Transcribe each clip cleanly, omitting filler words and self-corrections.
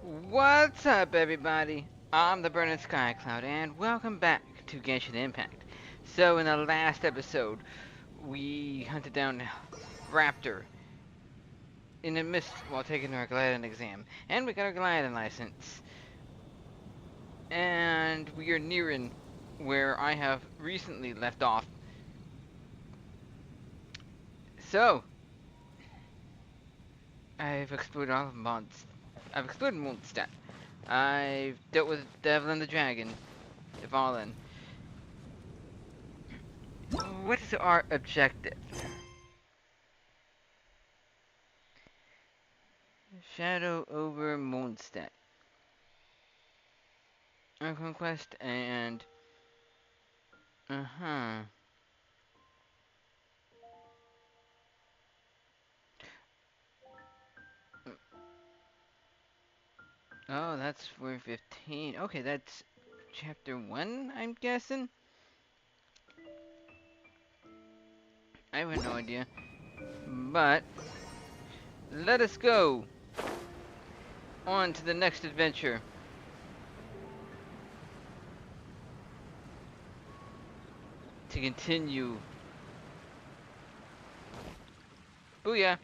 What's up, everybody? I'm the BurningSkyCloud, and welcome back to Genshin Impact. So, in the last episode, we hunted down Raptor in the mist while taking our Gladden exam, and we got our Gladden license. And we are nearing where I have recently left off. So, I've explored all of Mods. I've explored Mondstadt. I've dealt with Dvalin the Dragon, Dvalin. What is our objective? Shadow over Mondstadt. Our conquest and... Oh, that's for 15. Okay, that's chapter 1, I'm guessing? I have no idea. But, let us go on to the next adventure. To continue. Booyah!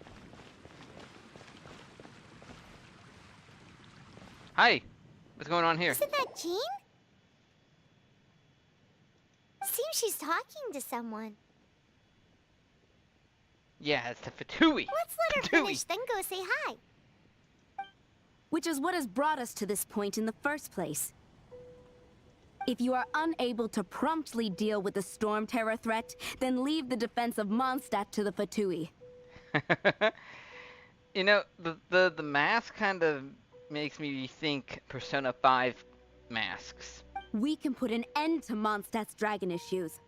Hi! What's going on here? Isn't that Jean? Seems she's talking to someone. Yeah, it's the Fatui! Let's let her finish, then go say hi. Which is what has brought us to this point in the first place. If you are unable to promptly deal with the Stormterror threat, then leave the defense of Mondstadt to the Fatui. You know, the mask kind of makes me think Persona 5 masks. We can put an end to Mondstadt's dragon issues.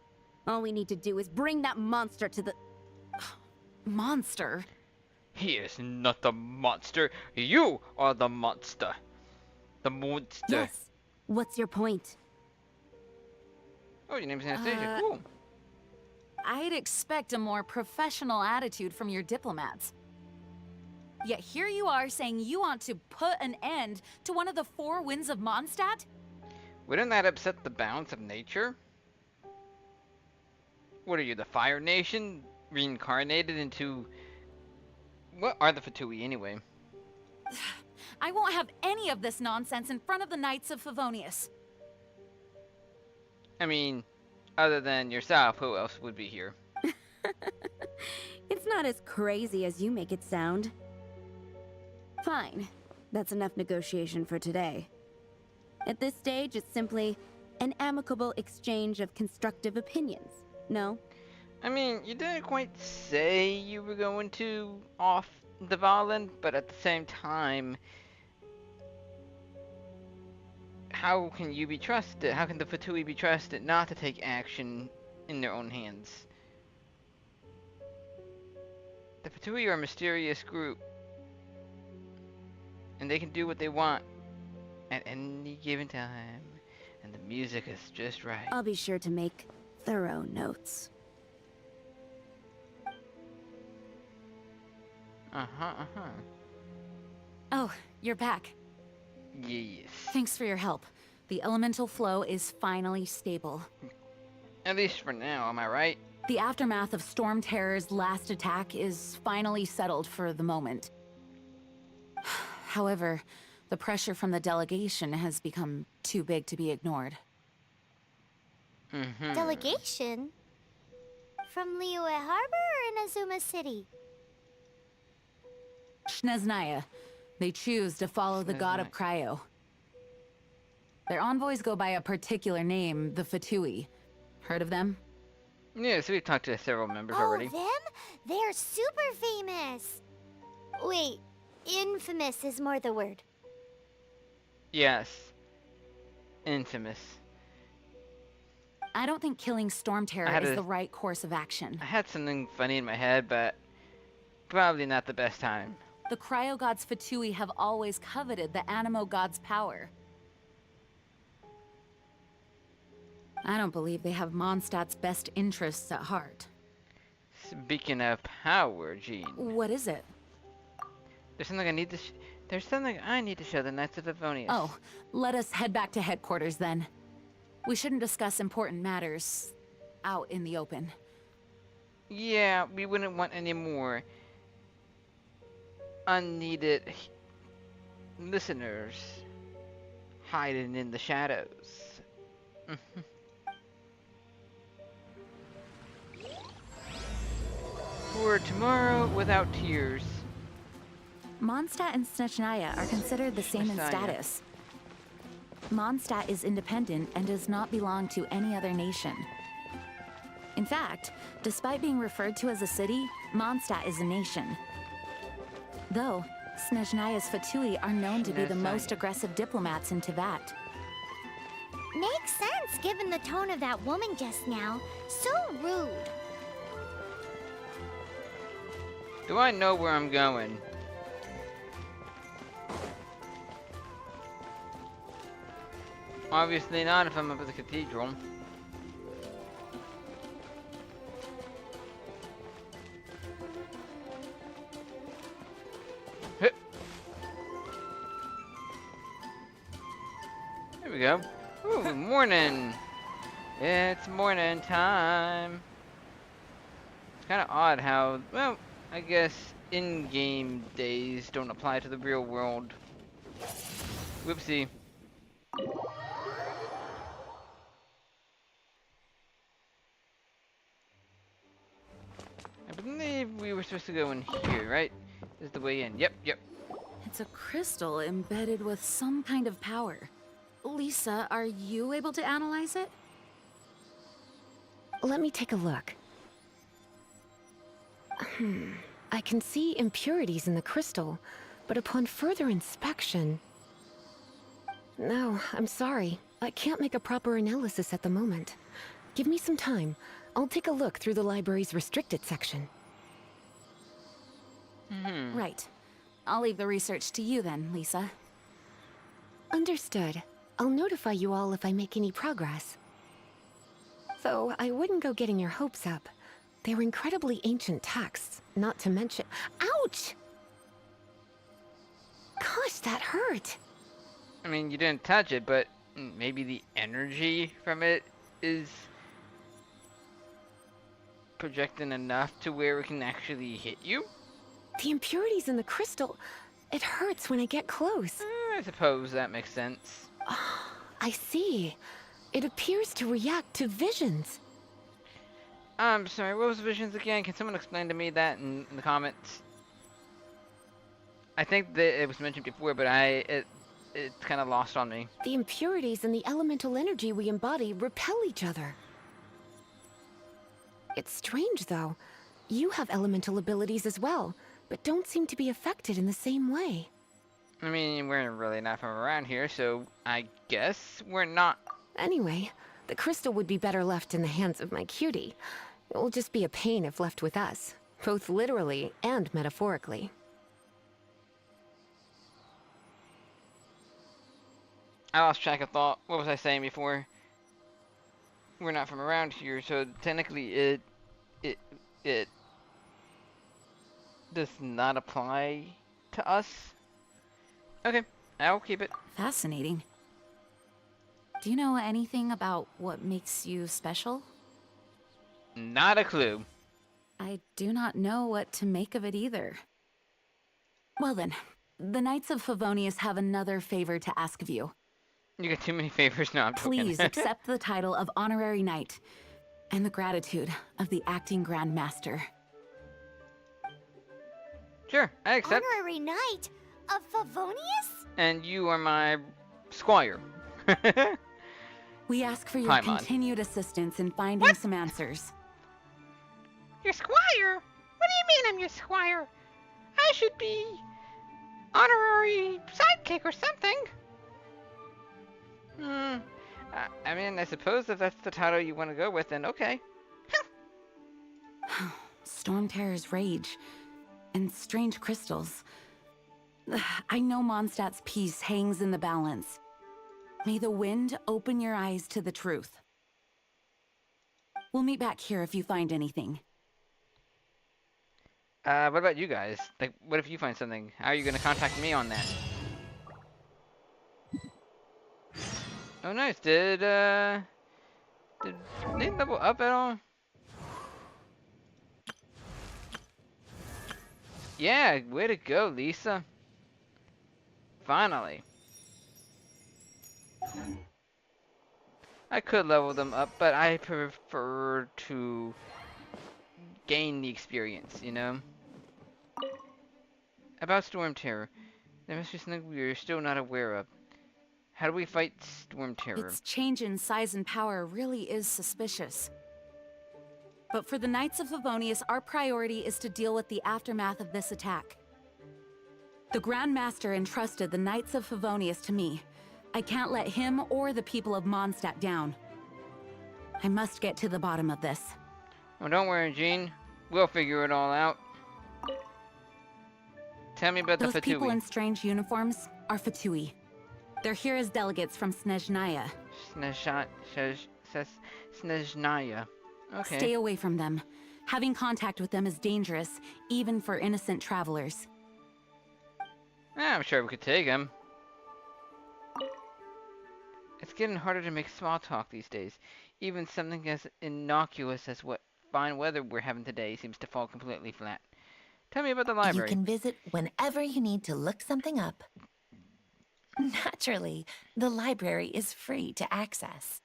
All we need to do is bring that monster to the... Monster? He is not the monster. You are the monster. The monster. Yes. What's your point? Oh, your name's Anastasia. Cool. I'd expect a more professional attitude from your diplomats. Yet here you are saying you want to put an end to one of the four winds of Mondstadt? Wouldn't that upset the balance of nature? What are you, the Fire Nation? Reincarnated into... What are the Fatui, anyway? I won't have any of this nonsense in front of the Knights of Favonius. I mean, other than yourself, who else would be here? It's not as crazy as you make it sound. Fine. That's enough negotiation for today. At this stage, it's simply an amicable exchange of constructive opinions, no? I mean, you didn't quite say you were going to off Dvalin, but at the same time, how can you be trusted? How can the Fatui be trusted not to take action in their own hands? The Fatui are a mysterious group, and they can do what they want at any given time, and the music is just right. I'll be sure to make thorough notes. Oh, you're back. Yes. Thanks for your help. The elemental flow is finally stable. At least for now, am I right? The aftermath of Stormterror's last attack is finally settled for the moment. However, the pressure from the delegation has become too big to be ignored. Delegation? From Liyue Harbor or Inazuma City? Shneznaya. They choose to follow the god of Cryo. Their envoys go by a particular name, the Fatui. Heard of them? Yeah, so we've talked to several members already. Oh, them? They're super famous. Wait, infamous is more the word. Yes. Infamous. I don't think killing Stormterror is the right course of action. I had something funny in my head, but probably not the best time. The Cryo God's Fatui have always coveted the Animo God's power. I don't believe they have Mondstadt's best interests at heart. Speaking of power, Jean. What is it? There's something I need to There's something I need to show the Knights of Favonius. Oh, let us head back to headquarters then. We shouldn't discuss important matters out in the open. Yeah, we wouldn't want any more unneeded listeners hiding in the shadows. For tomorrow without tears. Mondstadt and Snezhnaya are considered the same in Snezhnaya. status. Mondstadt is independent and does not belong to any other nation. In fact, despite being referred to as a city, Mondstadt is a nation. Though, Snezhnaya's Fatui are known to be the most aggressive diplomats in Teyvat. Makes sense given the tone of that woman just now. So rude. Do I know where I'm going? Obviously not if I'm up at the cathedral. Hip. Here we go. Ooh, morning. It's morning time. It's kind of odd how, well, I guess in-game days don't apply to the real world. Whoopsie. I believe we were supposed to go in here, right? This is the way in. Yep. It's a crystal embedded with some kind of power. Lisa, are you able to analyze it? Let me take a look. I can see impurities in the crystal, but upon further inspection... No, I'm sorry. I can't make a proper analysis at the moment. Give me some time. I'll take a look through the library's restricted section. Right. I'll leave the research to you then, Lisa. Understood. I'll notify you all if I make any progress. Though I wouldn't go getting your hopes up. They were incredibly ancient texts, not to mention... Ouch! Gosh, that hurt! I mean, you didn't touch it, but maybe the energy from it is projecting enough to where it can actually hit you? The impurities in the crystal... It hurts when I get close. I suppose that makes sense. I see. It appears to react to visions. I'm sorry, what was visions again? Can someone explain to me that in the comments? I think that it was mentioned before, but it's kind of lost on me. The impurities and the elemental energy we embody repel each other. It's strange, though. You have elemental abilities as well, but don't seem to be affected in the same way. I mean, we're really not from around here, so I guess we're not. Anyway, the crystal would be better left in the hands of my cutie. It will just be a pain if left with us, both literally and metaphorically. I lost track of thought. What was I saying before? We're not from around here, so technically it does not apply to us. Okay, I'll keep it. Fascinating. Do you know anything about what makes you special? Not a clue. I do not know what to make of it either. Well then, the Knights of Favonius have another favor to ask of you. You get too many favors now. I'm joking. Please accept the title of Honorary Knight and the gratitude of the Acting Grand Master. Sure, I accept. Honorary Knight of Favonius? And you are my squire. We ask for your Paimon. continued assistance in finding some answers. Your squire? What do you mean I'm your squire? I should be honorary sidekick or something. I mean, I suppose if that's the title you want to go with, then okay. Stormterror's rage and strange crystals. I know Mondstadt's peace hangs in the balance. May the wind open your eyes to the truth. We'll meet back here if you find anything. What about you guys? Like, what if you find something? How are you gonna contact me on that? Oh, nice. Did they level up at all? Yeah, way to go, Lisa. Finally. I could level them up, but I prefer to gain the experience, you know? About Stormterror, there must be something we are still not aware of. How do we fight Stormterror? Its change in size and power really is suspicious. But for the Knights of Favonius, our priority is to deal with the aftermath of this attack. The Grand Master entrusted the Knights of Favonius to me. I can't let him or the people of Mondstadt down. I must get to the bottom of this. Well, don't worry, Jean. We'll figure it all out. Tell me about Those the people Fatui. in strange uniforms are Fatui. They're here as delegates from Snezhnaya. Snezhnaya. Okay. Stay away from them. Having contact with them is dangerous, even for innocent travelers. I'm sure we could take him. It's getting harder to make small talk these days. Even something as innocuous as what fine weather we're having today seems to fall completely flat. Tell me about the library. You can visit whenever you need to look something up. Naturally, the library is free to access.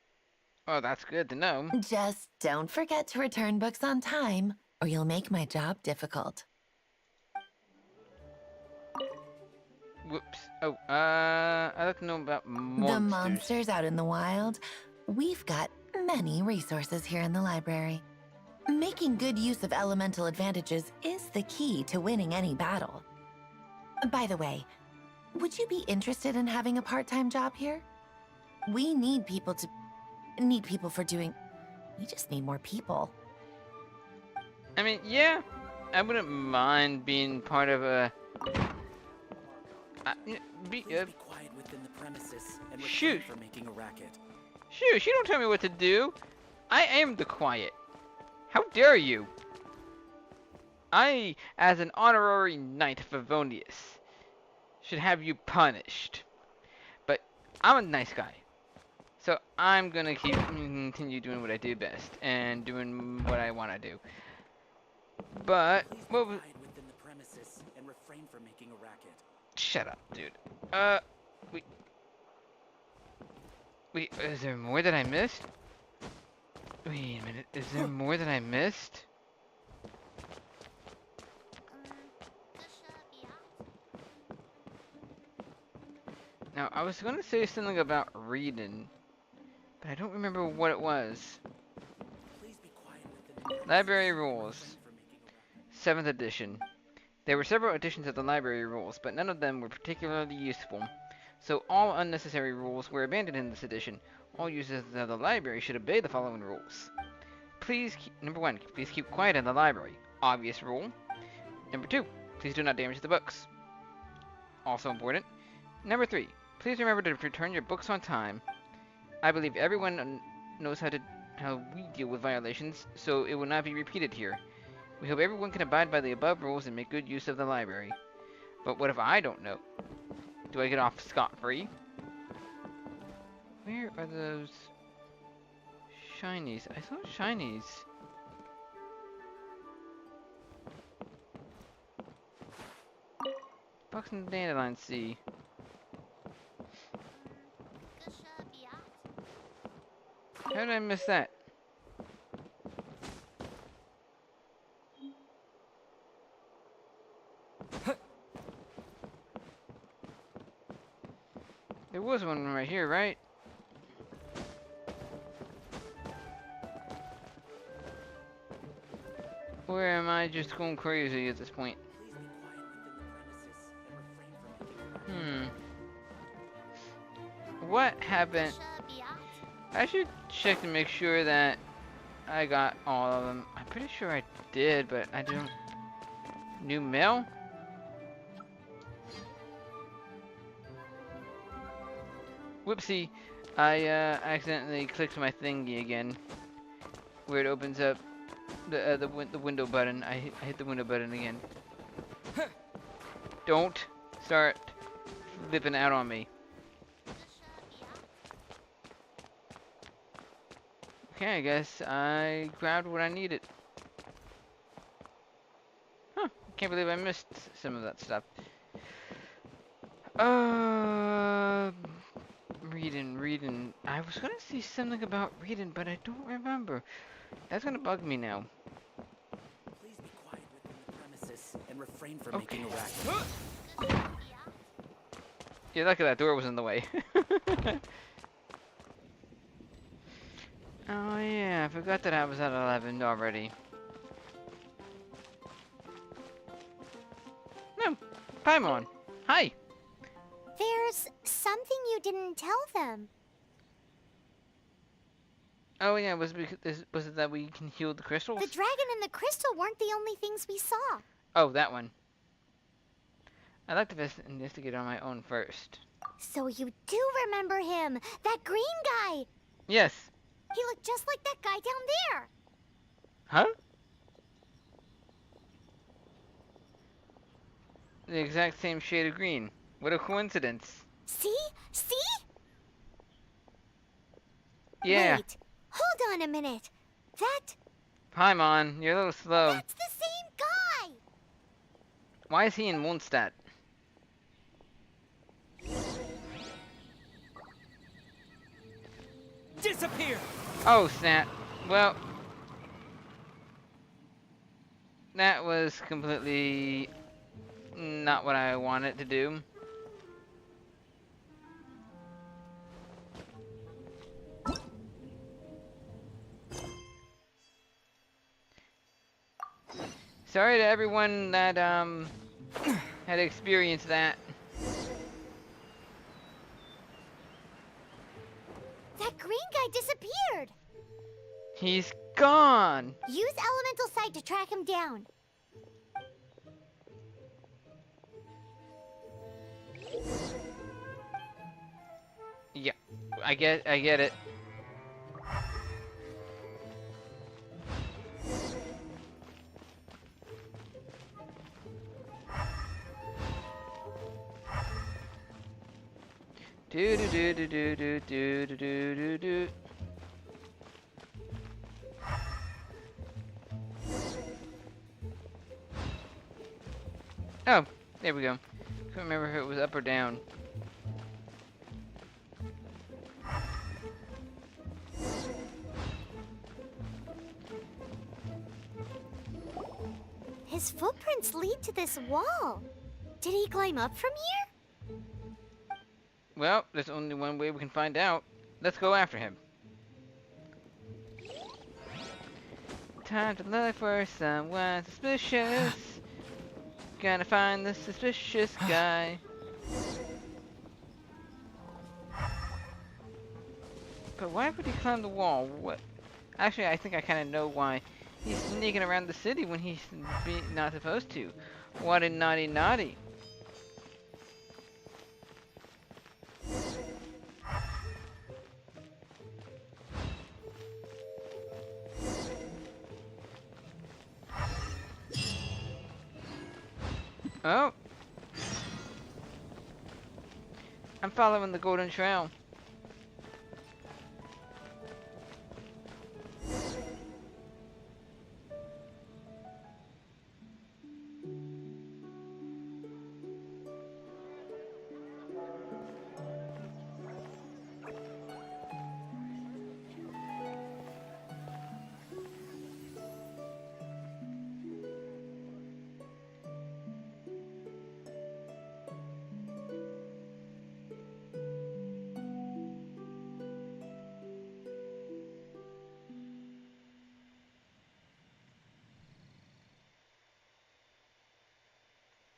Oh, that's good to know. Just don't forget to return books on time, or you'll make my job difficult. Whoops. Oh, I'd like to know about monsters. The monsters out in the wild? We've got many resources here in the library. Making good use of elemental advantages is the key to winning any battle. By the way, would you be interested in having a part-time job here? We need people for doing... We just need more people. I mean, yeah, I wouldn't mind being part of a... Please be quiet within the premises and Shoot. refrain from making a racket. Shoo, she don't tell me what to do. I am the quiet. How dare you? I, as an honorary Knight of Favonius, should have you punished. But I'm a nice guy. So I'm gonna continue doing what I do best and doing what I want to do. But Please be what was... quiet within the premises and refrain from making a racket. Shut up, dude. Wait, is there more that I missed? Wait a minute, is there more that I missed? Now, I was gonna say something about reading, but I don't remember what it was. Please be quiet within the premises Library and rules. refrain from making a racket. 7th edition. There were several editions of the library rules, but none of them were particularly useful. So all unnecessary rules were abandoned in this edition. All users of the library should obey the following rules. Number 1, please keep quiet in the library. Obvious rule. Number 2, please do not damage the books. Also important. Number 3, please remember to return your books on time. I believe everyone knows how we deal with violations, so it will not be repeated here. We hope everyone can abide by the above rules and make good use of the library. But what if I don't know? Do I get off scot-free? Where are those shinies? I saw shinies. Box and dandelion sea. How did I miss that? There was one right here, right? Or am I just going crazy at this point? Please be quiet within the premises and refrain from making a racket. What happened? I should check to make sure that I got all of them. I'm pretty sure I did, but I don't... New mail? Whoopsie. I accidentally clicked my thingy again. Where it opens up the window button. I hit the window button again. Don't start flipping out on me. Okay, I guess I grabbed what I needed. Huh, can't believe I missed some of that stuff. Reading. I was gonna see something about reading, but I don't remember. That's gonna bug me now. Please be quiet within the premises and refrain from Okay. making a racket. Yeah, lucky that door was in the way. Oh yeah, I forgot that I was at 11 already. No, Paimon. Hi. There's something you didn't tell them. Oh yeah, was it that we can heal the crystals? The dragon and the crystal weren't the only things we saw. Oh, that one. I'd like to investigate on my own first. So you do remember him, that green guy. Yes. He looked just like that guy down there. Huh? The exact same shade of green. What a coincidence. See? See? Yeah. Wait, hold on a minute. That, Paimon, you're a little slow. that's the same guy. Why is he in Mondstadt? Disappear! Oh, snap. Well, that was completely not what I wanted to do. Sorry to everyone that had experienced that. That green guy disappeared. He's gone. Use elemental sight to track him down. Yeah, I get it. Do do do do do do do do do do. Oh, there we go. Couldn't remember if it was up or down. His footprints lead to this wall. Did he climb up from here? Well, there's only one way we can find out. Let's go after him. Time to look for someone suspicious. Gotta find the suspicious guy. But why would he climb the wall? What? Actually, I think I kind of know why. He's sneaking around the city when he's not supposed to. What a naughty naughty. Oh. I'm following the golden trail.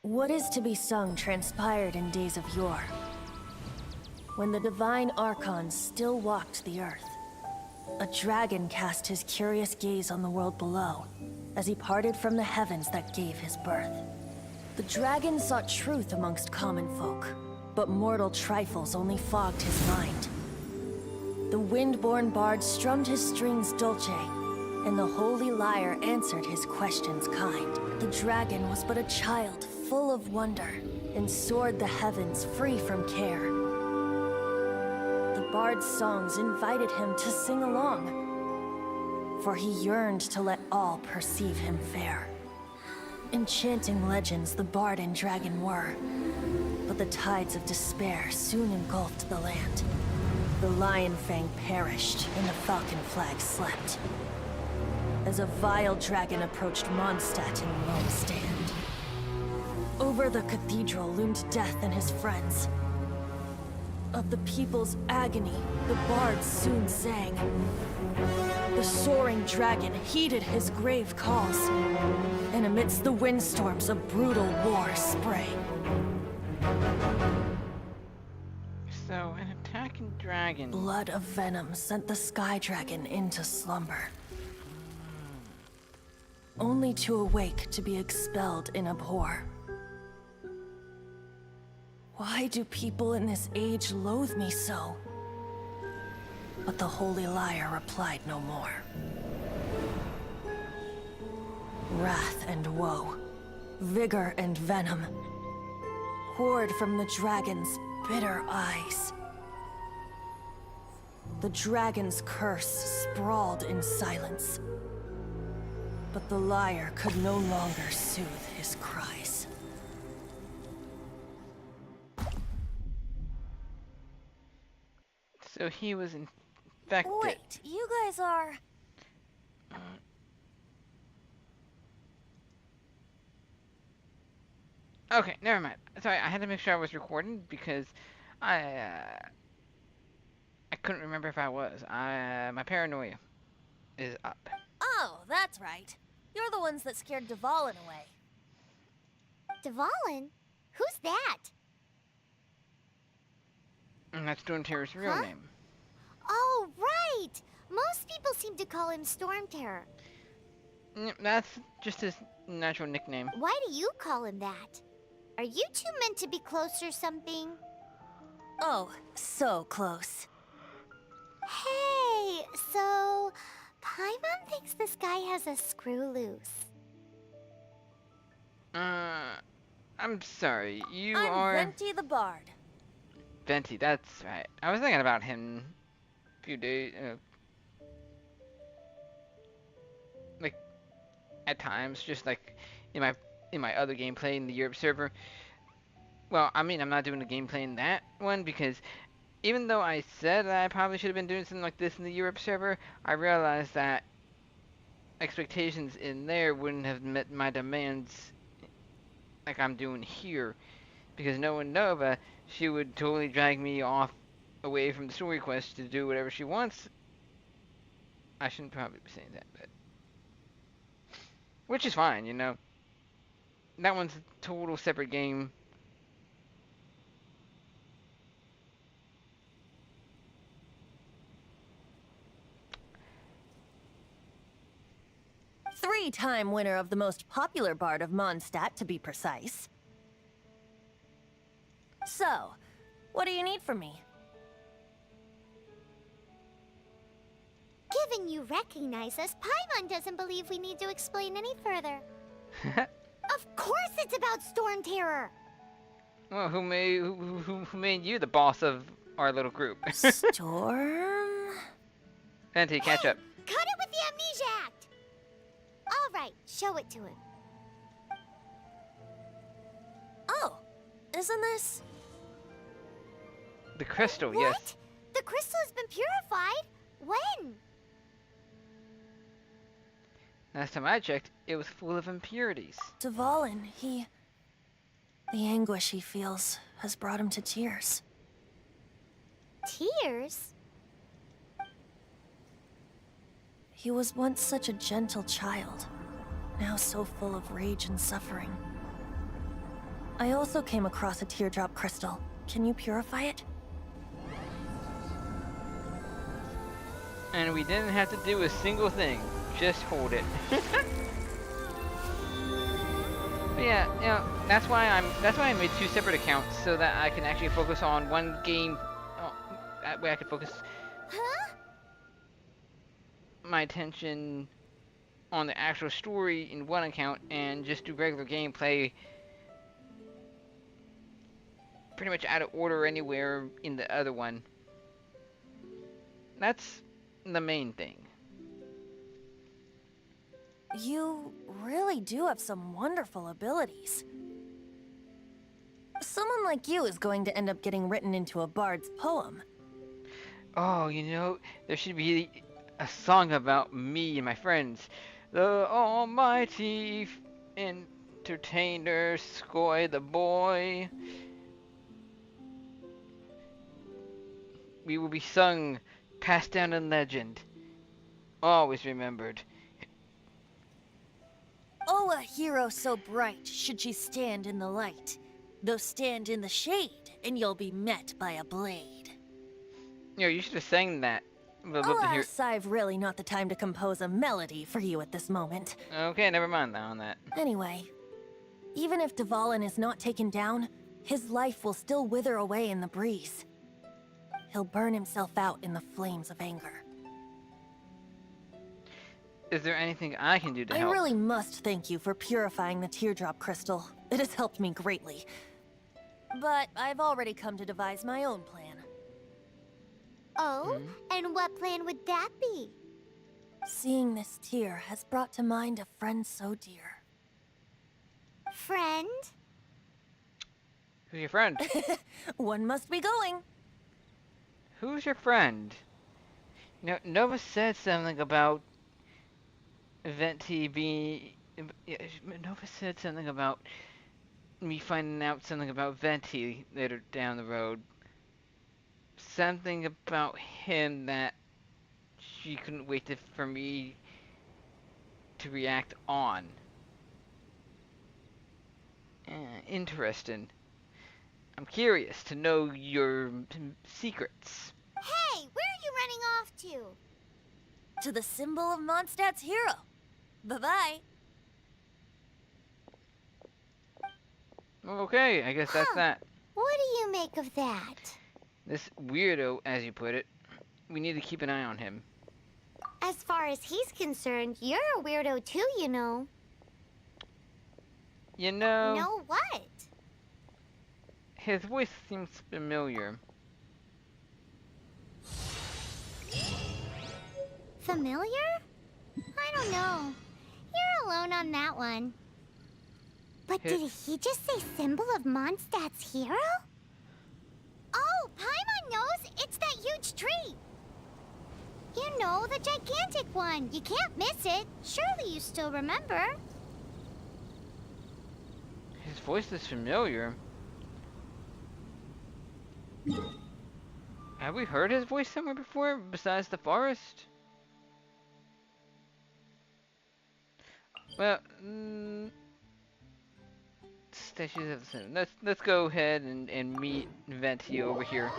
What is to be sung transpired in days of yore, when the divine archons still walked the earth. A dragon cast his curious gaze on the world below, as he parted from the heavens that gave his birth. The dragon sought truth amongst common folk, but mortal trifles only fogged his mind. The wind-born bard strummed his strings dulce, and the Holy Liar answered his questions kind. The dragon was but a child full of wonder, and soared the heavens free from care. The bard's songs invited him to sing along, for he yearned to let all perceive him fair. Enchanting legends the bard and dragon were, but the tides of despair soon engulfed the land. The Lion Fang perished, and the Falcon Flag slept, as a vile dragon approached Mondstadt in lone stand. Over the cathedral loomed Death and his friends. Of the people's agony, the bards soon sang. The soaring dragon heeded his grave calls, and amidst the windstorms a brutal war sprang. So, an attacking dragon. Blood of venom sent the sky dragon into slumber, only to awake to be expelled in abhor. Why do people in this age loathe me so? But the Holy Liar replied no more. Wrath and woe, vigor and venom, poured from the dragon's bitter eyes. The dragon's curse sprawled in silence, but the liar could no longer soothe his cries. So he was infected. Wait, you guys are... Okay, never mind. Sorry, I had to make sure I was recording because I couldn't remember if I was. My paranoia is up. Oh, that's right. You're the ones that scared Dvalin away. Dvalin? Who's that? And that's Stormterror's real Huh? name. Oh, right! Most people seem to call him Stormterror. That's just his natural nickname. Why do you call him that? Are you two meant to be close or something? Oh, so close. Hey, so Paimon thinks this guy has a screw loose. I'm sorry. You I'm are Venti the Bard. Venti. That's right. I was thinking about him a few days, like at times, just like in my other gameplay in the Europe server. Well, I mean, I'm not doing the gameplay in that one because even though I said that I probably should have been doing something like this in the Europe server, I realized that expectations in there wouldn't have met my demands like I'm doing here. Because knowing Nova, she would totally drag me off away from the story quest to do whatever she wants. I shouldn't probably be saying that, but... Which is fine, you know. That one's a total separate game. Three-time winner of the most popular bard of Mondstadt, to be precise. So, what do you need from me? Given you recognize us, Paimon doesn't believe we need to explain any further. Of course it's about Stormterror! Well, who made you the boss of our little group? Storm? Venti, catch up. Cut it with the Amnesia Act! Alright, show it to him. Oh, isn't this... The crystal, What? yes. The crystal has been purified? When? Last time I checked, it was full of impurities. Dvalin, the anguish he feels has brought him to tears. Tears? He was once such a gentle child, now so full of rage and suffering. I also came across a teardrop crystal. Can you purify it? And we didn't have to do a single thing. Just hold it. But yeah, you know, that's why I made two separate accounts so that I can actually focus on one game. Oh, that way I could focus Huh? my attention on the actual story in one account and just do regular gameplay pretty much out of order anywhere in the other one. That's the main thing. You really do have some wonderful abilities. Someone like you is going to end up getting written into a bard's poem. Oh, you know, there should be a song about me and my friends. The almighty entertainer, Skoy the boy. We will be sung, passed down in legend, always remembered. Oh, a hero so bright should she stand in the light. Though stand in the shade, and you'll be met by a blade. You know, you should have sang that. We'd love to hear. Alas, I've really not the time to compose a melody for you at this moment. Okay, never mind on that. Anyway, even if Dvalin is not taken down, his life will still wither away in the breeze. He'll burn himself out in the flames of anger. Is there anything I can do to help? I really must thank you for purifying the teardrop crystal. It has helped me greatly. But I've already come to devise my own plan. Oh, and what plan would that be? Seeing this tear has brought to mind a friend so dear. Friend? Who's your friend? One must be going. Who's your friend? You know, Nova said something about Venti being... Nova said something about me finding out something about Venti later down the road. Something about him that she couldn't wait for me to react on. Interesting. I'm curious to know your secrets. Hey, where are you running off to? To the symbol of Mondstadt's hero. Bye-bye. Okay, I guess that's that. What do you make of that? This weirdo, as you put it, we need to keep an eye on him. As far as he's concerned, you're a weirdo too, you know. You know... Know what? His voice seems familiar. Familiar? I don't know. You're alone on that one. But did he just say symbol of Mondstadt's hero? Oh, Paimon knows! It's that huge tree! You know, the gigantic one. You can't miss it. Surely you still remember. His voice is familiar. Have we heard his voice somewhere before, besides the forest? Well, statues of the sun. Let's go ahead and meet Venti over here.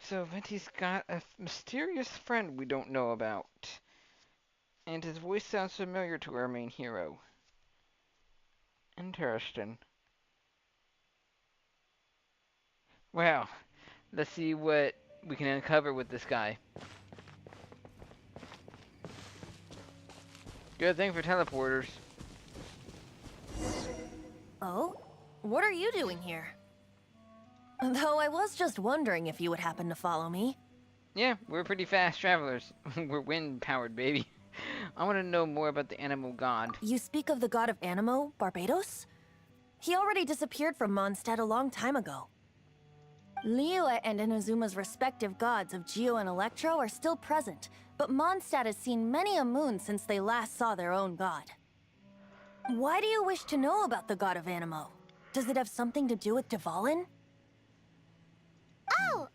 So Venti's got a mysterious friend we don't know about. And his voice sounds familiar to our main hero. Interesting. Well, let's see what we can uncover with this guy. Good thing for teleporters. Oh? What are you doing here? Though I was just wondering if you would happen to follow me. Yeah, we're pretty fast travelers. We're wind-powered, baby. I want to know more about the animal god. You speak of the god of Animo, Barbados? He already disappeared from Mondstadt a long time ago. Liyue and Inazuma's respective gods of Geo and Electro are still present, but Mondstadt has seen many a moon since they last saw their own god. Why do you wish to know about the god of Animo? Does it have something to do with Dvalin? Oh,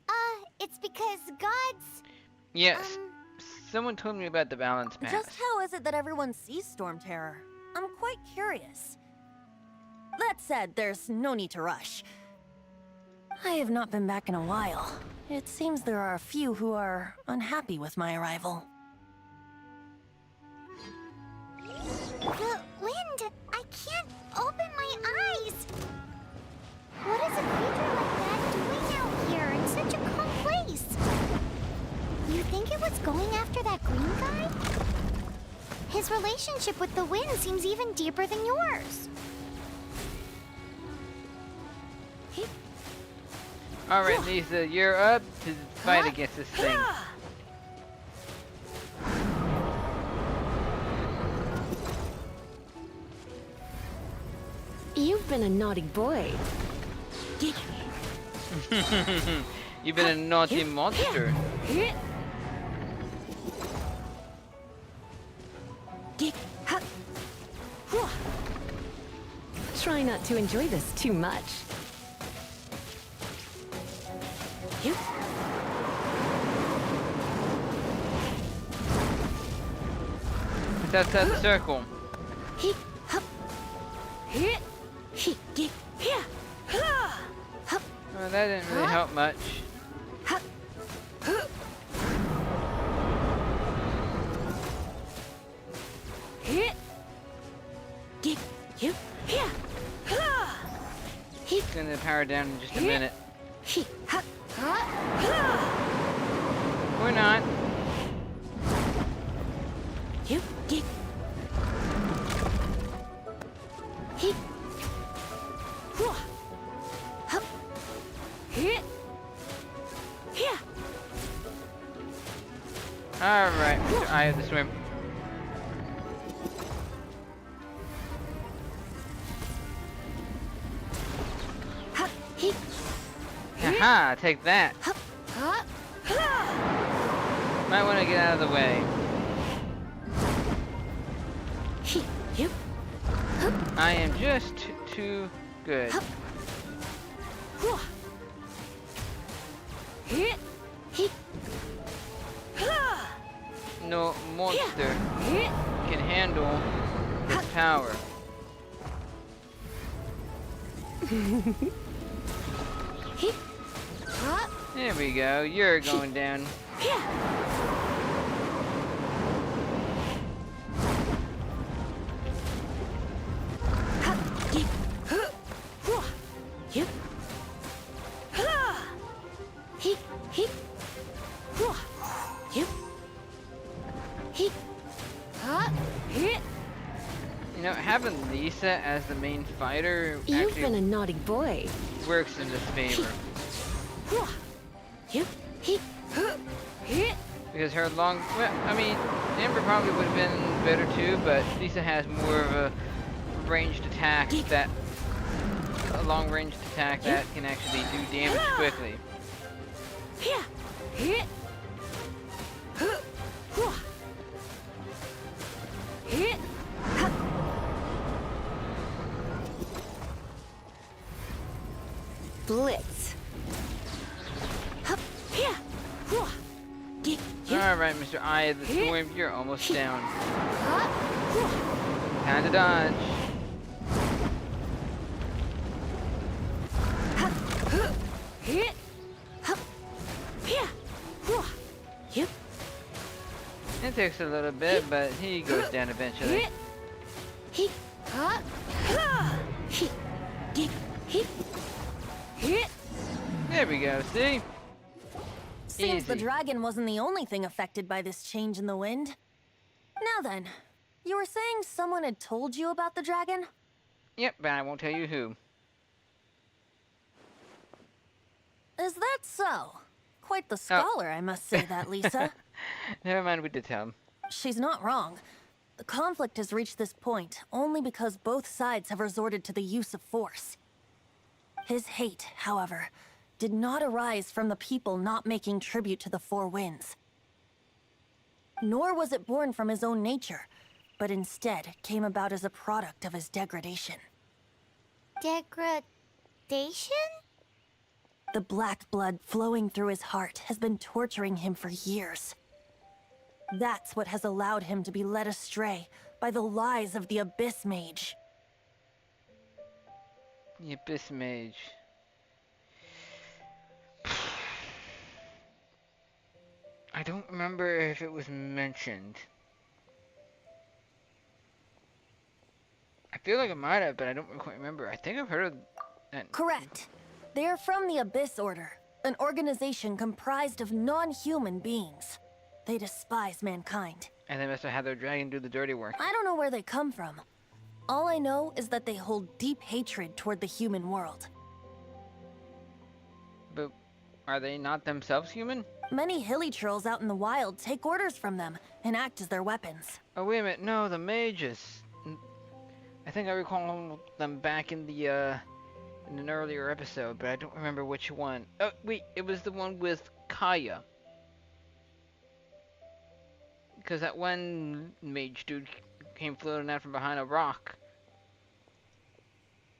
it's because gods... Yes, someone told me about the balance pass. Just how is it that everyone sees Stormterror? I'm quite curious. That said, there's no need to rush. I have not been back in a while. It seems there are a few who are unhappy with my arrival. The wind! I can't open my eyes! What is a creature like that doing out here in such a calm place? You think it was going after that green guy? His relationship with the wind seems even deeper than yours. Alright, Lisa, you're up to fight against this thing. You've been a naughty boy. You've been a naughty monster. Try not to enjoy this too much. It's outside the circle. Oh, that didn't really help much. It's gonna power down in just a minute. Or not. Alright, Mr. Eye of the Swim. Haha, take that. Might want to get out of the way. I am just too good. No monster can handle his power. There we go, you're going down. You know, having Lisa as the main fighter You've been a naughty boy. works in this favor. Because her long, well, I mean, Amber probably would have been better too, but Lisa has more of a ranged attack that, a long ranged attack that can actually do damage quickly. Blitz. Alright, Mr. Eye of the Storm, you're almost down. Time to dodge. It takes a little bit, but he goes down eventually. There we go, see? Seems the Easy. dragon wasn't the only thing affected by this change in the wind. Now then, you were saying someone had told you about the dragon? Yep, but I won't tell you who. Is that so? Quite the scholar, I must say that, Lisa. Never mind, we did tell him. She's not wrong. The conflict has reached this point only because both sides have resorted to the use of force. His hate, however, did not arise from the people not making tribute to the Four Winds. Nor was it born from his own nature, but instead came about as a product of his degradation. Degradation? The black blood flowing through his heart has been torturing him for years. That's what has allowed him to be led astray by the lies of the Abyss Mage. The Abyss Mage. I don't remember if it was mentioned. I feel like it might have, but I don't quite remember. I think I've heard of that. Correct. They are from the Abyss Order, an organization comprised of non-human beings. They despise mankind. And they must have had their dragon do the dirty work. I don't know where they come from. All I know is that they hold deep hatred toward the human world. But are they not themselves human? Many hilly trolls out in the wild take orders from them and act as their weapons. Oh, wait a minute. No, the mages. I think I recall them back in an earlier episode, but I don't remember which one. Oh, wait. It was the one with Kaya. Because that one mage dude came floating out from behind a rock.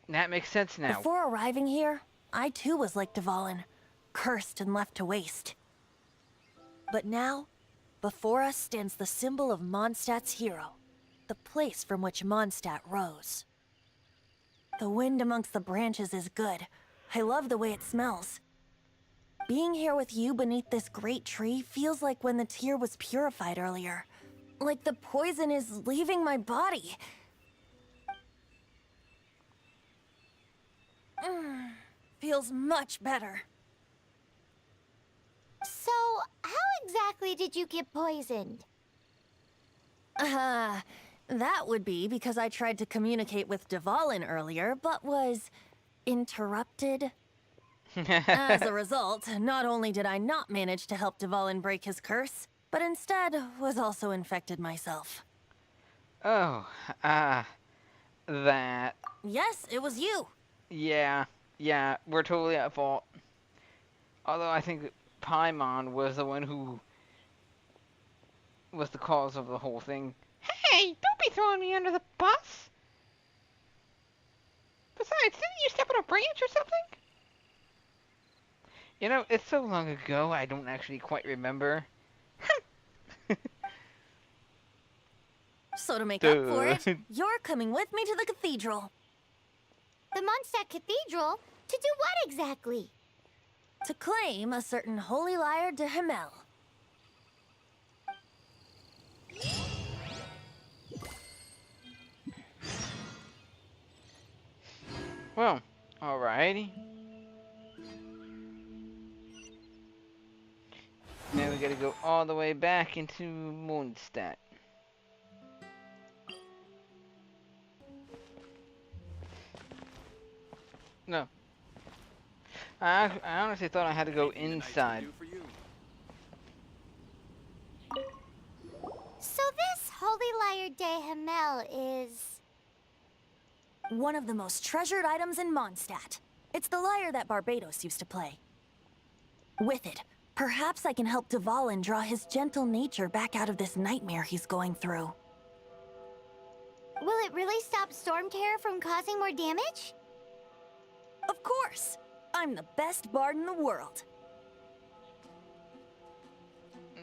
That makes sense now. Before arriving here, I too was like Dvalin, cursed and left to waste. But now, before us stands the symbol of Mondstadt's hero, the place from which Mondstadt rose. The wind amongst the branches is good. I love the way it smells. Being here with you beneath this great tree feels like when the tear was purified earlier. Like the poison is leaving my body. Feels much better. So, how exactly did you get poisoned? That would be because I tried to communicate with Dvalin earlier, but was interrupted. As a result, not only did I not manage to help Dvalin break his curse, but instead was also infected myself. Oh, that. Yes, it was you. Yeah, we're totally at fault. Although I think Paimon was the one who was the cause of the whole thing. Hey, don't be throwing me under the bus! Besides, didn't you step on a branch or something? You know, it's so long ago, I don't actually quite remember. So to make up for it, you're coming with me to the cathedral. The Mondstadt Cathedral? To do what exactly? To claim a certain holy lyre de Himmel. Well, alrighty. Now we gotta go all the way back into Mondstadt. No. I honestly thought I had to go inside. So this holy lyre de Himmel is... one of the most treasured items in Mondstadt. It's the lyre that Barbados used to play. With it, perhaps I can help Dvalin draw his gentle nature back out of this nightmare he's going through. Will it really stop Stormterror from causing more damage? Of course! I'm the best bard in the world.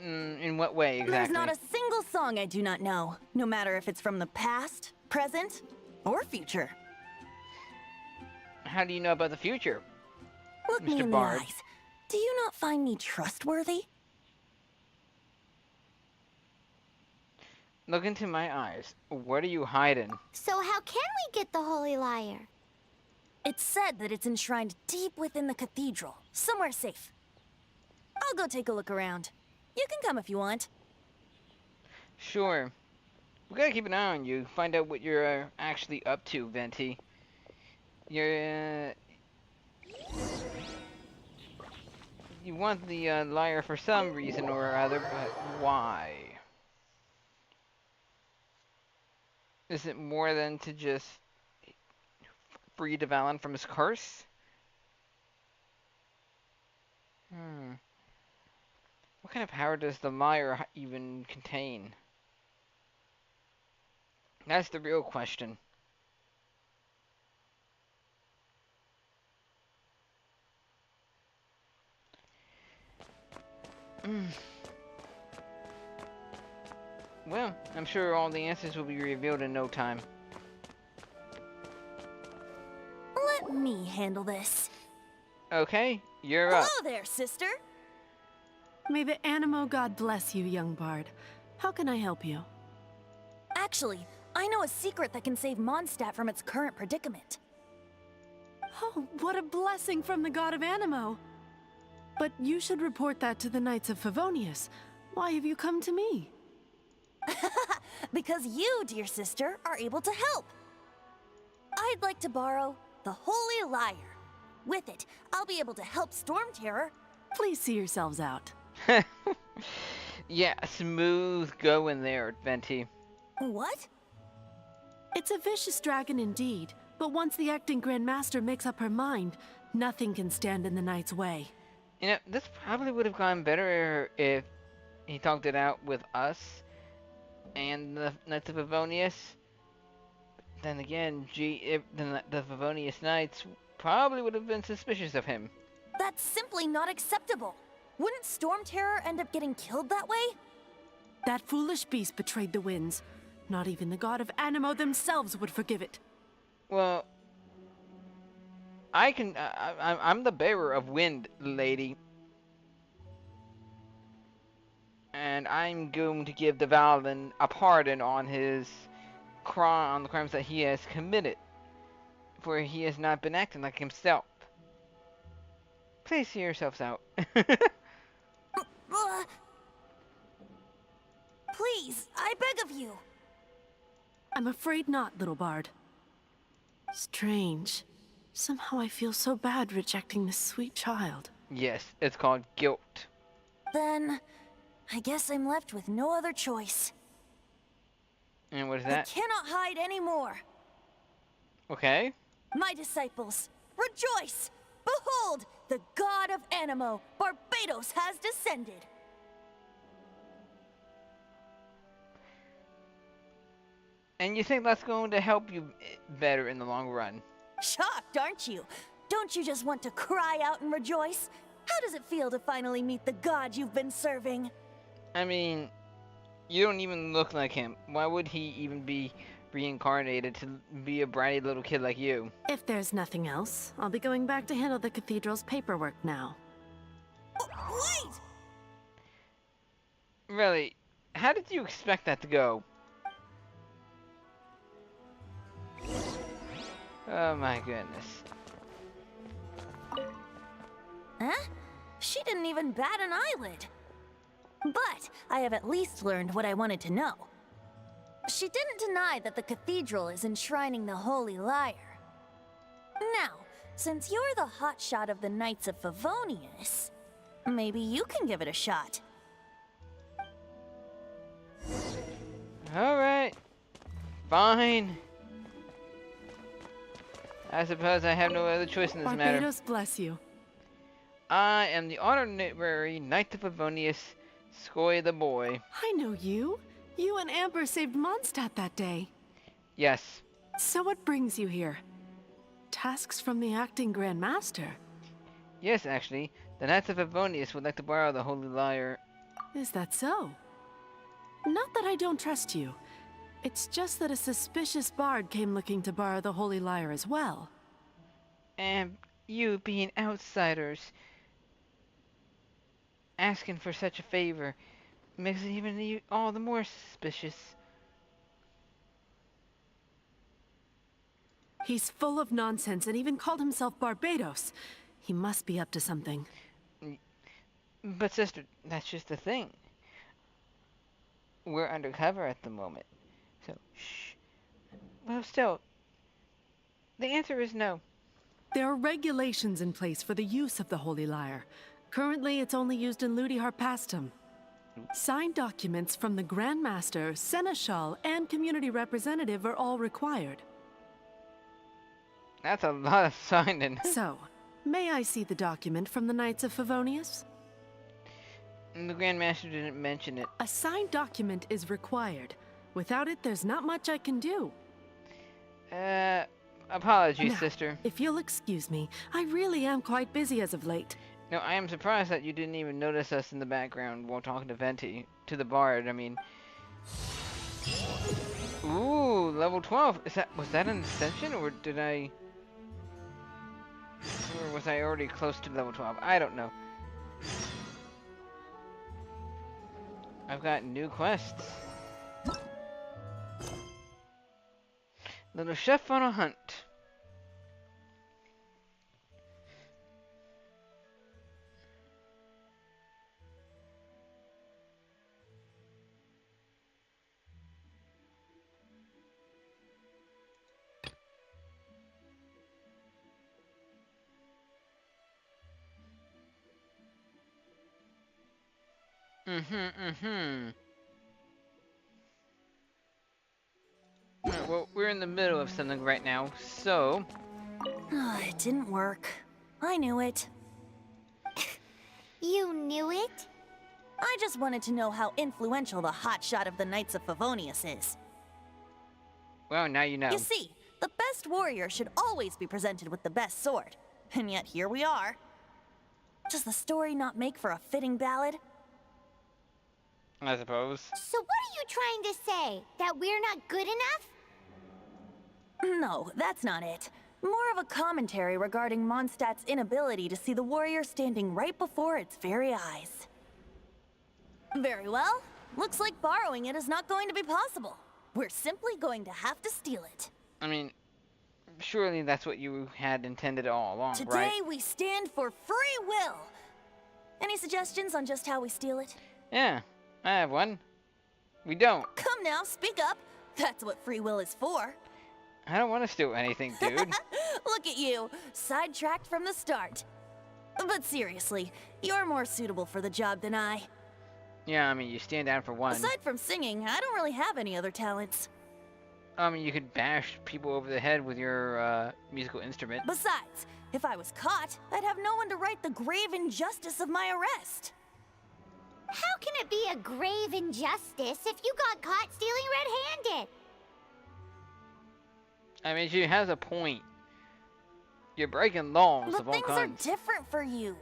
In what way exactly? There's not a single song I do not know, no matter if it's from the past, present, or future. How do you know about the future, Look me Mr. in Bard? the eyes. Do you not find me trustworthy? Look into my eyes. What are you hiding? So how can we get the holy lyre? It's said that it's enshrined deep within the cathedral, somewhere safe. I'll go take a look around. You can come if you want. Sure. We gotta keep an eye on you. Find out what you're actually up to, Venti. You're, you want the lyre for some reason or other, but why? Is it more than to just free Dvalin from his curse? What kind of power does the lyre even contain? That's the real question. Well, I'm sure all the answers will be revealed in no time. Let me handle this. Okay, you're up. Hello there, sister. May the Animo God bless you, young bard. How can I help you? Actually, I know a secret that can save Mondstadt from its current predicament. Oh, what a blessing from the god of Animo! But you should report that to the Knights of Favonius. Why have you come to me? Because you, dear sister, are able to help. I'd like to borrow the Holy Lyre. With it, I'll be able to help Stormterror. Please see yourselves out. Yeah, smooth going there, Venti. What? It's a vicious dragon indeed, but once the acting Grand Master makes up her mind, nothing can stand in the Knight's way. You know, this probably would have gone better if he talked it out with us and the Knights of Favonius. Then again, the Favonius Knights probably would have been suspicious of him. That's simply not acceptable. Wouldn't Stormterror end up getting killed that way? That foolish beast betrayed the winds. Not even the god of Anemo themselves would forgive it. Well, I'm the bearer of wind, lady. And I'm going to give Dvalin a pardon on the crimes that he has committed. For he has not been acting like himself. Please see yourselves out. Please, I beg of you. I'm afraid not, little bard. Strange. Somehow I feel so bad rejecting this sweet child. Yes, it's called guilt. Then, I guess I'm left with no other choice. And what is I that? cannot hide anymore. Okay. My disciples, rejoice! Behold, the god of Anemo, Barbados, has descended. And you think that's going to help you better in the long run? Shocked, aren't you? Don't you just want to cry out and rejoice? How does it feel to finally meet the god you've been serving? I mean, you don't even look like him. Why would he even be reincarnated to be a bratty little kid like you? If there's nothing else, I'll be going back to handle the cathedral's paperwork now. Oh, wait! Really? How did you expect that to go? Oh my goodness. Huh? She didn't even bat an eyelid. But I have at least learned what I wanted to know. She didn't deny that the cathedral is enshrining the Holy Lyre. Now, since you're the hotshot of the Knights of Favonius, maybe you can give it a shot. Alright. Fine. I suppose I have no other choice in this matter. Barbados bless you. I am the honorary Knight of Favonius, Skoy the boy. I know you. You and Amber saved Mondstadt that day. Yes. So what brings you here? Tasks from the acting Grand Master? Yes, actually. The Knights of Favonius would like to borrow the Holy Lyre. Is that so? Not that I don't trust you. It's just that a suspicious bard came looking to borrow the Holy Lyre as well. And you being outsiders, asking for such a favor, makes it even all the more suspicious. He's full of nonsense and even called himself Barbados. He must be up to something. But sister, that's just the thing. We're undercover at the moment. So, shh. Well, still, the answer is no. There are regulations in place for the use of the Holy Lyre. Currently, it's only used in Ludi Harpastum. Signed documents from the Grand Master, Seneschal, and community representative are all required. That's a lot of signing. So, may I see the document from the Knights of Favonius? The Grand Master didn't mention it. A signed document is required. Without it, there's not much I can do. Apologies, Now, sister. if you'll excuse me, I really am quite busy as of late. No, I am surprised that you didn't even notice us in the background while talking to Venti, to the bard. I mean, ooh, level 12. Was that an ascension, or was I already close to level 12? I don't know. I've got new quests. Little chef on a hunt. Alright, well, we're in the middle of something right now, so... It didn't work. I knew it. You knew it? I just wanted to know how influential the hotshot of the Knights of Favonius is. Well, now you know. You see, the best warrior should always be presented with the best sword. And yet here we are. Does the story not make for a fitting ballad? I suppose. So what are you trying to say? That we're not good enough? No, that's not it. More of a commentary regarding Mondstadt's inability to see the warrior standing right before its very eyes. Very well. Looks like borrowing it is not going to be possible. We're simply going to have to steal it. I mean, surely that's what you had intended all along, Today right? we stand for free will. Any suggestions on just how we steal it? Yeah, I have one. We don't. Come now, speak up. That's what free will is for. I don't want to steal anything, dude. Look at you, sidetracked from the start. But seriously, you're more suitable for the job than I. Yeah, I mean, you stand down for one. Aside from singing, I don't really have any other talents. I mean, you could bash people over the head with your musical instrument. Besides, if I was caught, I'd have no one to right the grave injustice of my arrest. How can it be a grave injustice if you got caught stealing red-handed? I mean, she has a point. You're breaking laws But of all things kinds. are different for you.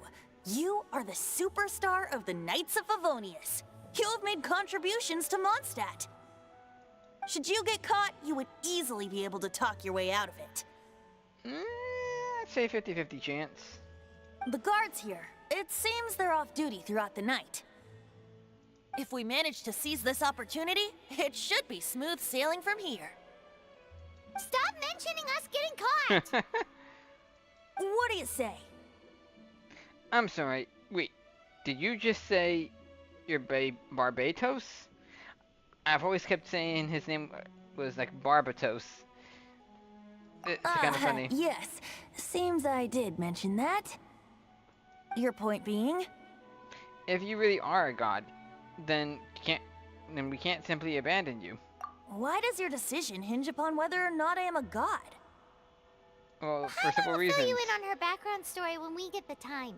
You are the superstar of the Knights of Favonius. You have made contributions to Mondstadt. Should you get caught, you would easily be able to talk your way out of it. I'd say 50-50 chance. The guards here, it seems they're off duty throughout the night. If we manage to seize this opportunity, it should be smooth sailing from here. Stop mentioning us getting caught! What do you say? I'm sorry. Wait, did you just say you're Barbatos? I've always kept saying his name was like Barbatos. It's kind of funny. Yes, seems I did mention that. Your point being? If you really are a god, then we can't simply abandon you. Why does your decision hinge upon whether or not I am a god? Well, for simple We'll reasons. fill you in on her background story when we get the time.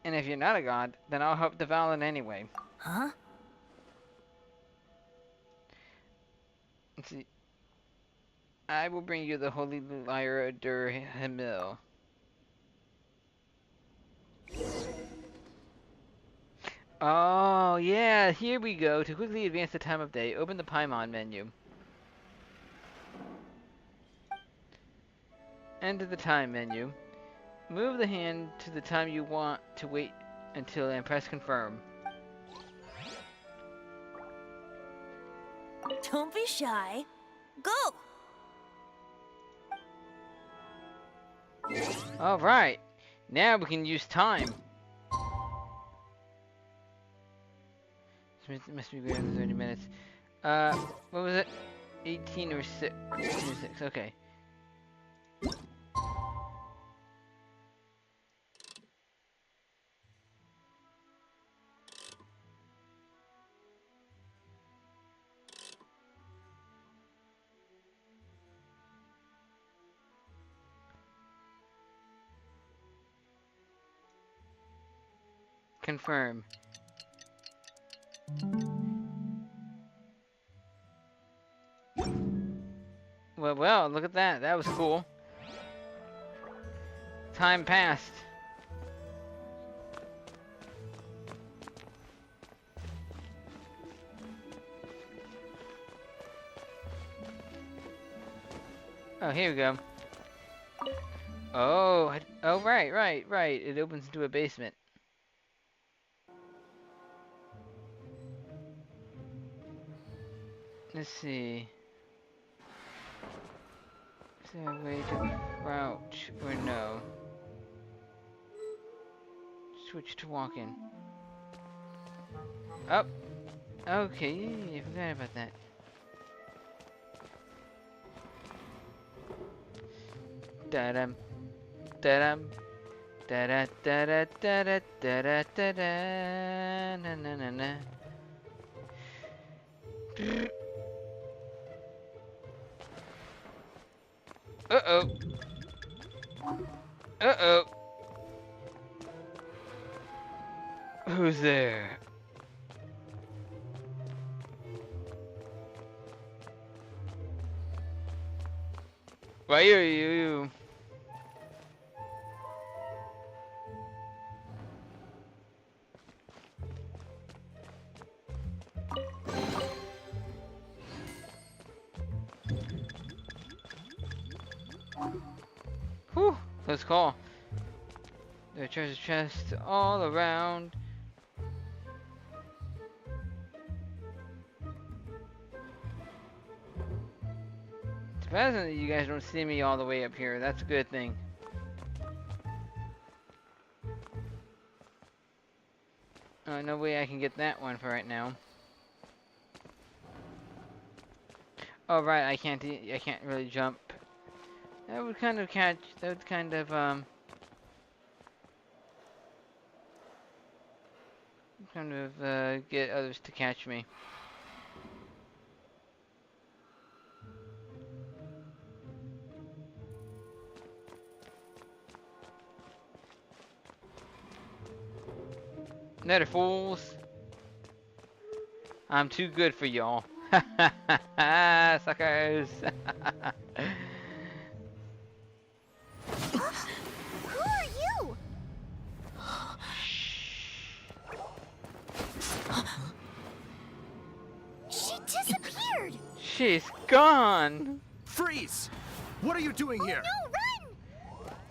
And if you're not a god, then I'll help Dvalin anyway. Huh? Let's see. I will bring you the Holy Lyre dur Himil. Oh, yeah, here we go. To quickly advance the time of day, open the Paimon menu. Enter the time menu. Move the hand to the time you want to wait until and press confirm. Don't be shy. Go! Alright, now we can use time. It must be greater than 30 minutes. What was it? 18 or 6? 18 or 6, okay. Confirm. Well, look at that. That was cool. Time passed. Oh, here we go. Oh, right. It opens into a basement. Let's see. Is there a way to crouch or no? Switch to walking. Up. Oh, okay, I forgot about that. Da-dum. Da-dum. Da da da da da da da da da da na na na na. Uh-oh. Uh-oh. Who's there? Why are you? Whew, close call. There are treasure chests all around. Surprising that you guys don't see me all the way up here. That's a good thing. No way I can get that one for right now. Oh right, I can't really jump. That would kind of catch. That would kind of get others to catch me. Nether fools! I'm too good for y'all. Ha ha ha ha! Suckers! Who are you? She disappeared. She's gone! Freeze! What are you doing here? No, run!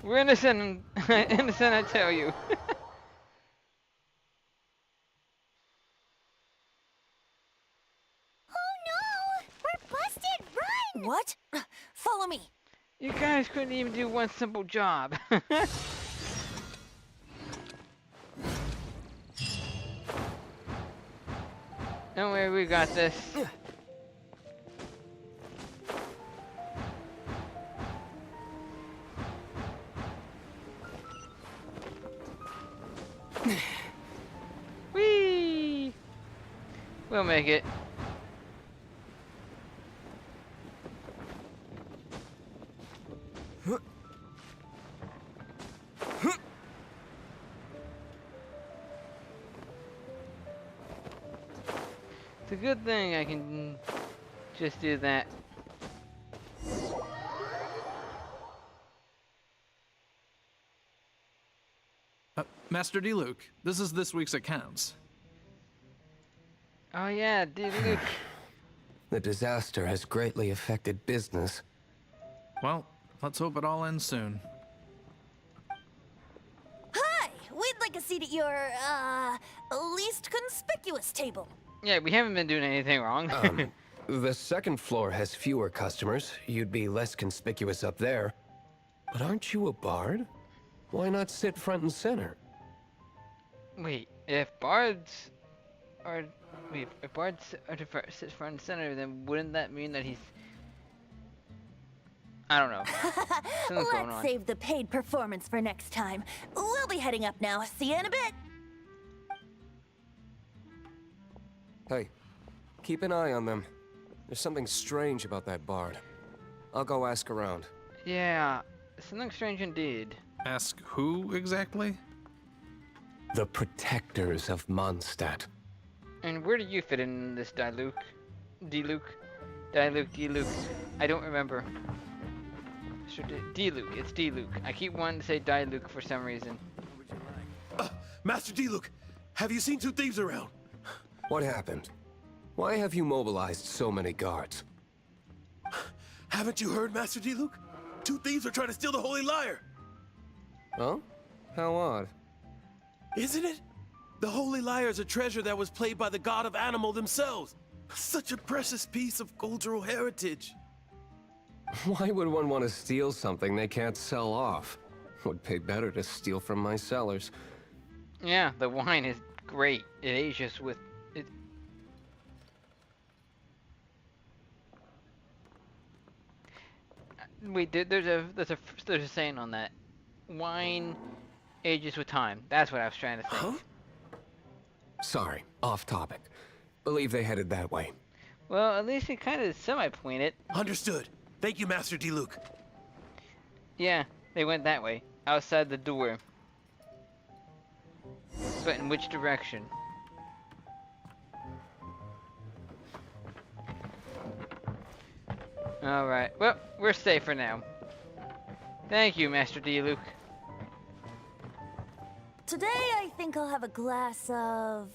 We're innocent, innocent, I tell you. What? Follow me. You guys couldn't even do one simple job. Don't worry, we got this. Whee! We'll make it. It's a good thing I can just do that. Master D. Luke, this is this week's accounts. Oh yeah, dude, look. The disaster has greatly affected business. Well, let's hope it all ends soon. Hi! We'd like a seat at your, least conspicuous table. Yeah, we haven't been doing anything wrong. The second floor has fewer customers. You'd be less conspicuous up there. But aren't you a bard? Why not sit front and center? Wait, if bards are to sit front and center, then wouldn't that mean that he's... I don't know. Something's going on. Let's save the paid performance for next time. We'll be heading up now. See you in a bit. Hey, keep an eye on them. There's something strange about that bard. I'll go ask around. Yeah, something strange indeed. Ask who exactly? The protectors of Mondstadt. And where do you fit in this D-Luke? D-Luke? I don't remember. D-Luke, it's D-Luke. I keep wanting to say D-Luke for some reason. Master D. Luke, have you seen two thieves around? What happened? Why have you mobilized so many guards? Haven't you heard, Master D. Luke? Two thieves are trying to steal the Holy Lyre! Oh? How odd. Isn't it? The Holy Lyre is a treasure that was played by the god of animal themselves. Such a precious piece of cultural heritage. Why would one want to steal something they can't sell off? Would pay better to steal from my cellars. Yeah, the wine is great. It ages with it. Wait, there's a saying on that. Wine ages with time. That's what I was trying to say. Huh? Sorry, off topic. Believe they headed that way. Well, at least it kind of semi-pointed. Understood. Thank you, Master D-Luke. Yeah, they went that way. Outside the door. But in which direction? Alright, well, we're safe for now. Thank you, Master D-Luke. Today, I think I'll have a glass of...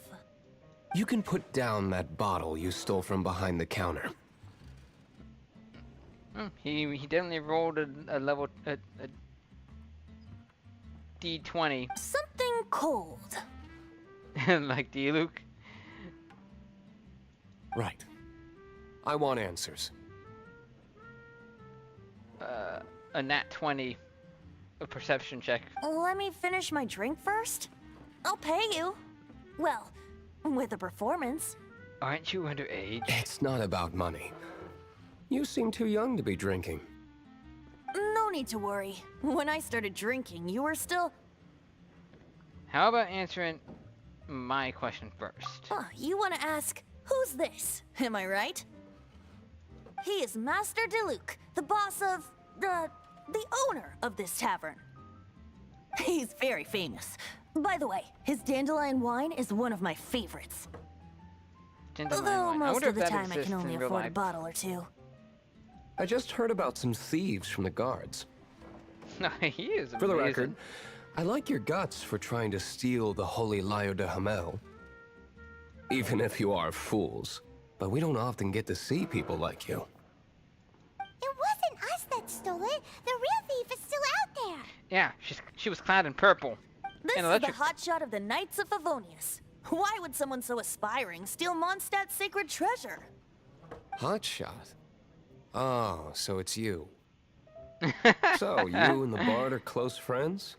You can put down that bottle you stole from behind the counter. He definitely rolled a level... a D20. something cold. Like D-Luke. Right. I want answers. A nat 20. A perception check. Let me finish my drink first. I'll pay you. Well, with a performance. Aren't you underage? It's not about money. You seem too young to be drinking. No need to worry. When I started drinking, you were still... How about answering my question first? You want to ask, who's this? Am I right? He is Master D-Luke, the boss of... the owner of this tavern. He's very famous. By the way, his dandelion wine is one of my favorites. Dandelion Although wine. I most wonder of if the that time I exists can only in real afford a life. bottle or two. I just heard about some thieves from the guards. No, he is amazing. For the record, I like your guts for trying to steal the Holy Lyre de Hamel. Even if you are fools. But we don't often get to see people like you. It wasn't us that stole it. The real thief is still out there. Yeah, she was clad in purple. This And is the electric. hotshot of the Knights of Favonius. Why would someone so aspiring steal Mondstadt's sacred treasure? Hotshot? Oh, so it's you. So, you and the bard are close friends?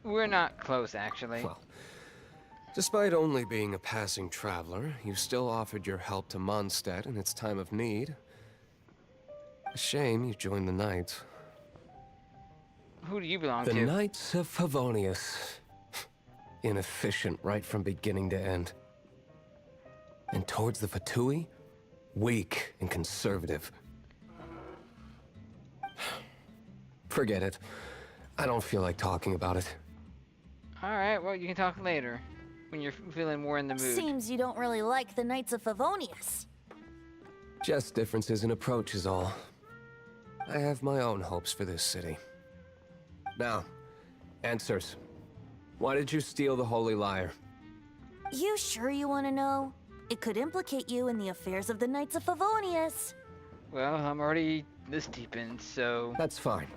We're not close, actually. Well, despite only being a passing traveler, you still offered your help to Mondstadt in its time of need. A shame you joined the Knights. Who do you belong The to? Knights of Favonius. Inefficient right from beginning to end. And towards the Fatui, weak and conservative. Forget it. I don't feel like talking about it. Alright, well, you can talk later. When you're feeling more in the mood. Seems you don't really like the Knights of Favonius. Just differences in approach is all. I have my own hopes for this city. Now, answers. Why did you steal the Holy Lyre? You sure you want to know? It could implicate you in the affairs of the Knights of Favonius. Well, I'm already this deep in, so... That's fine.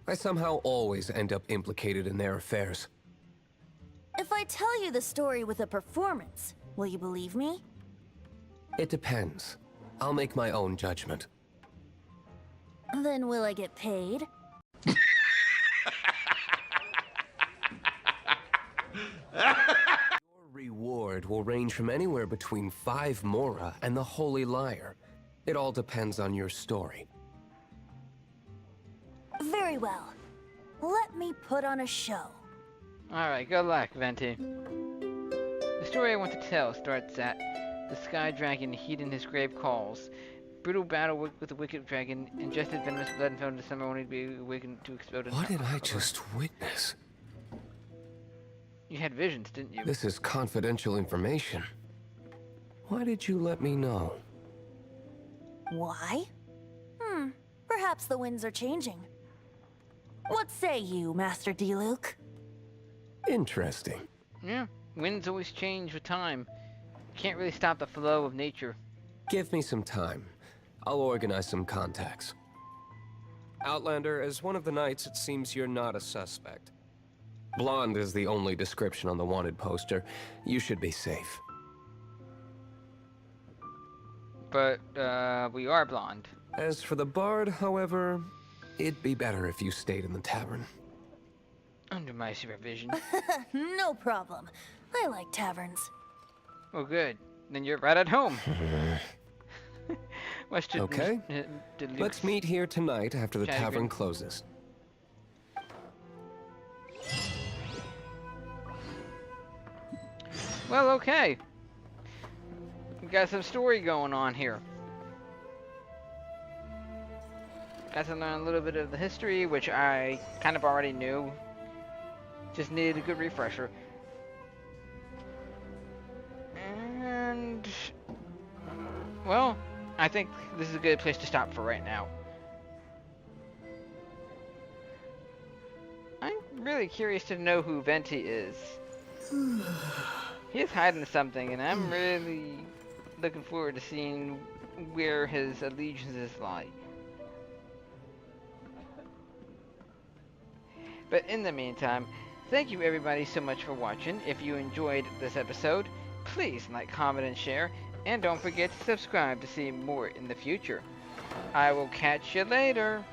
I somehow always end up implicated in their affairs. If I tell you the story with a performance, will you believe me? It depends. I'll make my own judgment. Then will I get paid? Your reward will range from anywhere between 5 Mora and the Holy Lyre. It all depends on your story. Very well. Let me put on a show. Alright, good luck, Venti. The story I want to tell starts at the Sky Dragon heeding his grave calls. Brutal battle with the wicked dragon, ingested venomous blood and fell into summer only to be awakened to explode. What did I just witness? You had visions, didn't you? This is confidential information. Why did you let me know? Why? Perhaps the winds are changing. What say you, Master D-Luke? Interesting. Yeah, winds always change with time. Can't really stop the flow of nature. Give me some time. I'll organize some contacts. Outlander, as one of the Knights, it seems you're not a suspect. Blonde is the only description on the wanted poster. You should be safe. But, we are blonde. As for the bard, however, it'd be better if you stayed in the tavern. Under my supervision. No problem. I like taverns. Oh, good. Then you're right at home. Okay. Let's meet here tonight after the tavern closes. Well, okay. We got some story going on here. Got to learn a little bit of the history, which I kind of already knew. Just needed a good refresher. And... well, I think this is a good place to stop for right now. I'm really curious to know who Venti is. He is hiding something, and I'm really looking forward to seeing where his allegiances lie. But in the meantime, thank you everybody so much for watching. If you enjoyed this episode, please like, comment, and share. And don't forget to subscribe to see more in the future. I will catch you later.